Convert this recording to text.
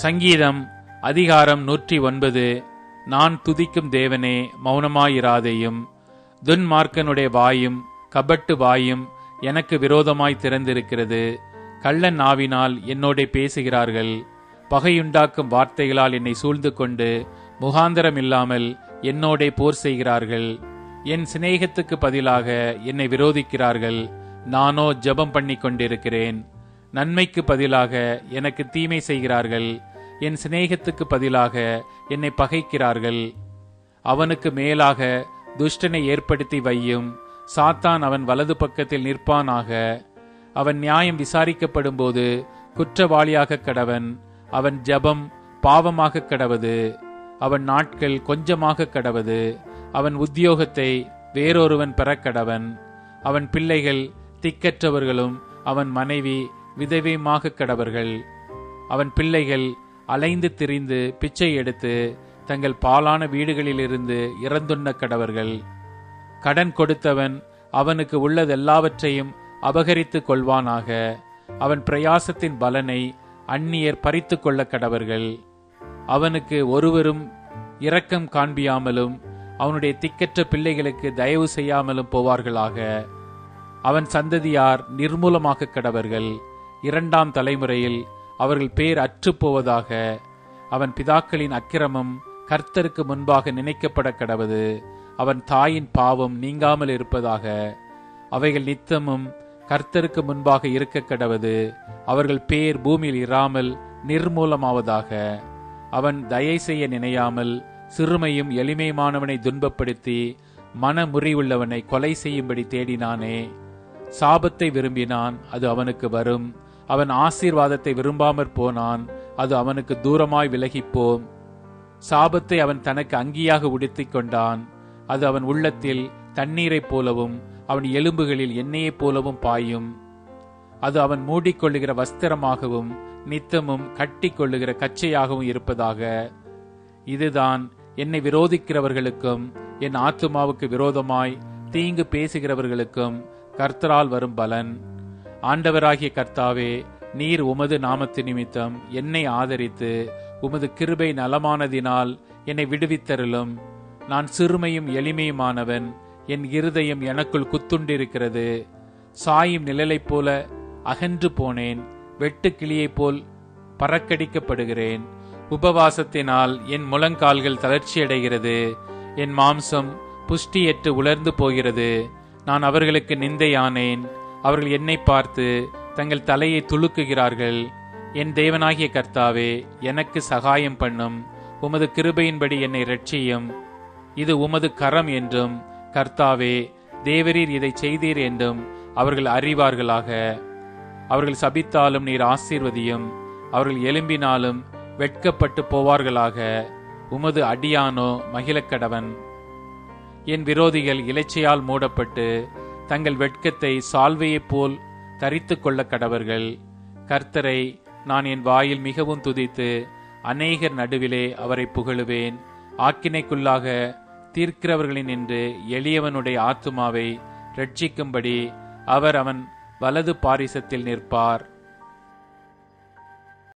சங்கீதம் அதிகாரம் 109. நான் துதிக்கும் தேவனே, மௌனமாயிராதேயும். துன்மார்க்கனுடைய வாயும் கபட்டு வாயும் எனக்கு விரோதமாய் திறந்திருக்கிறது. கள்ளன் நாவினால் என்னோடே பேசுகிறார்கள். பகையுண்டாக்கும் வார்த்தைகளால் என்னை சூழ்ந்து கொண்டு முகாந்தரம் இல்லாமல் என்னோடே போர் செய்கிறார்கள். என் சிநேகத்துக்கு பதிலாக என்னை விரோதிக்கிறார்கள். நானோ ஜெபம் பண்ணி கொண்டிருக்கிறேன். நன்மைக்கு பதிலாக எனக்கு தீமை செய்கிறார்கள். என் சிநேகத்துக்கு பதிலாக என்னை பகைக்கிறார்கள். அவனுக்கு மேலாக துஷ்டனை ஏற்படுத்தி வையும். சாத்தான் அவன் வலது பக்கத்தில் நிற்பானாக. அவன் நியாயம் விசாரிக்கப்படும் போது குற்றவாளியாக கடவன். அவன் ஜெபம் பாவமாக கடவது. அவன் நாட்கள் கொஞ்சமாக கடவது. அவன் உத்தியோகத்தை வேறொருவன் பெறக்கடவன். அவன் பிள்ளைகள் திக்கற்றவர்களும் அவன் மனைவி விதவையுமாக கடவர்கள். அவன் பிள்ளைகள் அலைந்து திரிந்து பிச்சை எடுத்து தங்கள் பாலான வீடுகளிலிருந்து இறந்துண்ண கடவர்கள். கடன் கொடுத்தவன் அவனுக்கு உள்ளதெல்லாவற்றையும் அபகரித்து கொள்வானாக. அவன் பிரயாசத்தின் பலனை அந்நியர் பறித்து கொள்ள கடவர்கள். அவனுக்கு ஒருவரும் இரக்கம் காண்பியாமலும் அவனுடைய திக்கற்ற பிள்ளைகளுக்கு தயவு செய்யாமலும் போவார்களாக. அவன் சந்ததியார் நிர்மூலமாக கடவர்கள். 2ஆம் தலைமுறையில் அவர்கள் பேர் அற்று போவதாக. அவன் பிதாக்களின் அக்கிரமம் கர்த்தருக்கு முன்பாக நினைக்கப்பட கடவது. அவன் தாயின் பாவம் நீங்காமல் இருப்பதாக. அவைகள் நித்தமும் கர்த்தருக்கு முன்பாக இருக்க கடவது. அவர்கள் பேர் பூமியில் இராமல் நிர்மூலமாவதாக. அவன் தயை செய்ய நினையாமல் சிறுமையும் எளிமையுமானவனை துன்பப்படுத்தி மனமுறிவுள்ளவனை கொலை செய்யும்படி தேடினானே. சாபத்தை விரும்பினான், அது அவனுக்கு வரும். அவன் ஆசீர்வாதத்தை விரும்பாமற் போனான், அது அவனுக்கு தூரமாய் விலகிப்போம். சாபத்தை அவன் தனக்கு அங்கியாக உடுத்திக் கொண்டான், அது அவன் உள்ளத்தில் தண்ணீரைப் போலவும் அவன் எலும்புகளில் எண்ணெயைப் போலவும் பாயும். அது அவன் மூடிக்கொள்ளுகிற வஸ்திரமாகவும் நித்தமும் கட்டி கொள்ளுகிற கச்சையாகவும் இருப்பதாக. இதுதான் என்னை விரோதிக்கிறவர்களுக்கும் என் ஆத்துமாவுக்கு விரோதமாய் தீங்கு பேசுகிறவர்களுக்கும் கர்த்தரால் வரும் பலன். ஆண்டவராகிய கர்த்தாவே, நீர் உமது நாமத்து நிமித்தம் என்னை ஆதரித்து உமது கிருபை நலமானதினால் என்னை விடுவித்தருளும். நான் சிறுமையும் எளிமையுமானவன். என் இருதயம் எனக்குள் குத்துண்டிருக்கிறது. சாயும் நிழலைப் போல அகன்று போனேன். வெட்டு கிளியைப் போல் பறக்கடிக்கப்படுகிறேன். உபவாசத்தினால் என் முழங்கால்கள் தளர்ச்சியடைகிறது. என் மாம்சம் புஷ்டியற்று உலர்ந்து போகிறது. நான் அவர்களுக்கு நிந்தையானேன். அவர்கள் என்னை பார்த்து தங்கள் தலையை துலுக்குகிறார்கள். என் தேவனாகிய கர்த்தாவே, எனக்கு சகாயம் பண்ணும். உமது கிருபையின்படி என்னை இரட்சியும். இது உமது கரம் என்றும், கர்த்தாவே, தேவரீர் இதை செய்தீர் என்றும் அவர்கள் அறிவார்களாக. அவர்கள் சபித்தாலும் நீர் ஆசீர்வதியும். அவர்கள் எழும்பினாலும் வெட்கப்பட்டு போவார்களாக. உமது அடியானோ மகிழக்கடவன். என் விரோதிகள் இலைச்சையால் மூடப்பட்டு தங்கள் வெட்கத்தை சால்வையைப் போல் தரித்து கொள்ள கடவர்கள். கர்த்தரை நான் என் வாயில் மிகவும் துதித்து அநேகர் நடுவிலே அவரை புகழுவேன். ஆக்கினைக்குள்ளாக தீர்க்கிறவர்களின் என்று எளியவனுடைய ஆத்துமாவை இரட்சிக்கும்படி அவர் அவன் வலது பாரிசத்தில் நிற்பார்.